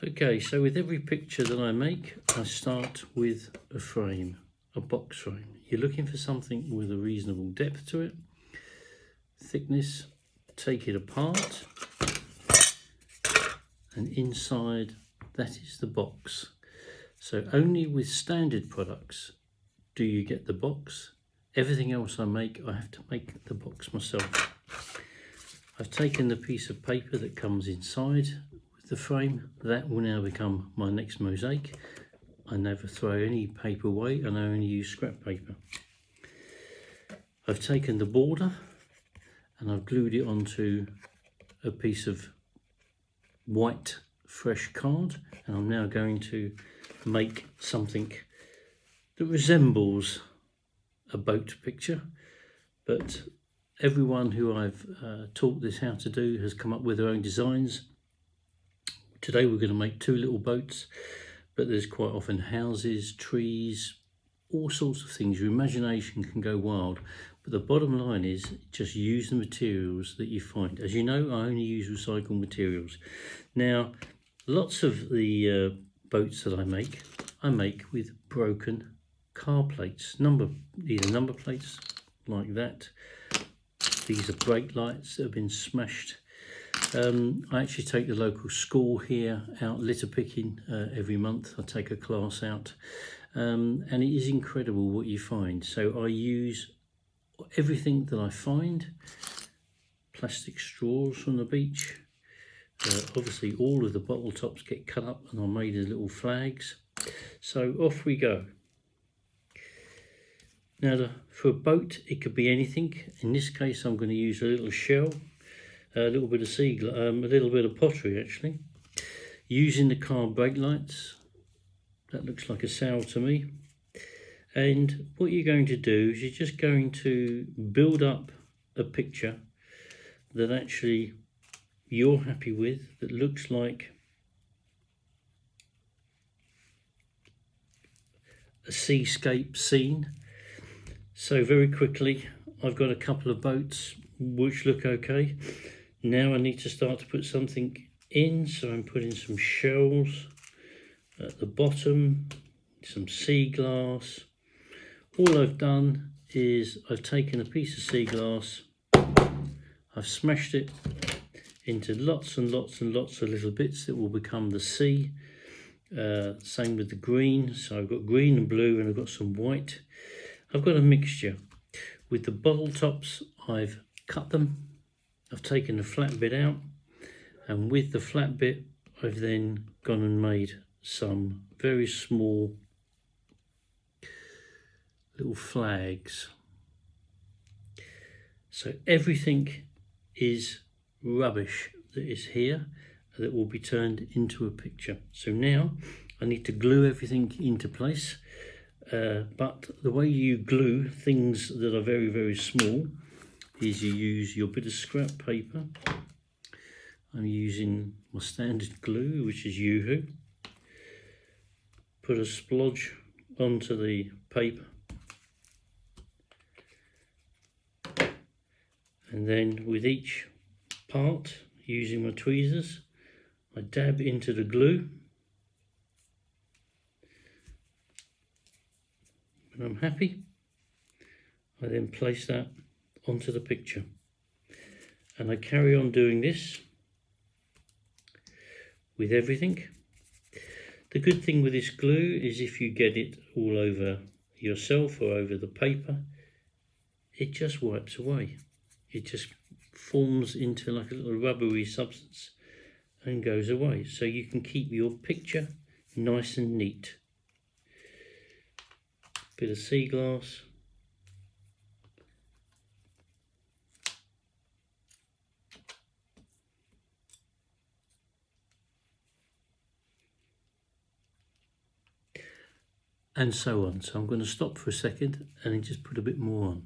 Okay, so with every picture that I make, I start with a frame, a box frame. You're looking for something with a reasonable depth to it, thickness. Take it apart, and inside that is the box. So only with standard products do you get the box. Everything else I make, I have to make the box myself. I've taken the piece of paper that comes inside with the frame. That will now become my next mosaic. I never throw any paper away, and I only use scrap paper. I've taken the border and I've glued it onto a piece of white fresh card, and I'm now going to make something that resembles a boat picture, but everyone who I've taught this how to do has come up with their own designs. Today we're going to make two little boats, but there's quite often houses, trees, all sorts of things. Your imagination can go wild, but the bottom line is just use the materials that you find. As you know, I only use recycled materials. Now, lots of the boats that I make with broken car plates, either number plates like that. These are brake lights that have been smashed. I actually take the local school here out litter picking every month. I take a class out, and it is incredible what you find. So I use everything that I find. Plastic straws from the beach. Obviously all of the bottle tops get cut up and are made as little flags. So off we go. Now for a boat it could be anything. In this case I'm going to use a little shell, a little bit of a little bit of pottery actually. Using the car brake lights, that looks like a sail to me. And what you're going to do is you're just going to build up a picture that actually you're happy with, that looks like a seascape scene. So very quickly I've got a couple of boats which look okay. Now I need to start to put something in, so I'm putting some shells at the bottom, some sea glass. All I've done is I've taken a piece of sea glass, I've smashed it into lots and lots and lots of little bits that will become the sea. Same with the green, so I've got green and blue and I've got some white. I've got a mixture. With the bottle tops I've cut them, I've taken the flat bit out, and with the flat bit I've then gone and made some very small little flags. So everything is rubbish that is here that will be turned into a picture. So now I need to glue everything into place, but the way you glue things that are very, very small is you use your bit of scrap paper. I'm using my standard glue, which is Yoo-hoo. Put a splodge onto the paper, and then with each part, using my tweezers, I dab into the glue. When I'm happy, I then place that onto the picture. And I carry on doing this with everything. The good thing with this glue is if you get it all over yourself or over the paper, it just wipes away. It just forms into like a little rubbery substance and goes away. So you can keep your picture nice and neat. Bit of sea glass. And so on. So I'm going to stop for a second and then just put a bit more on.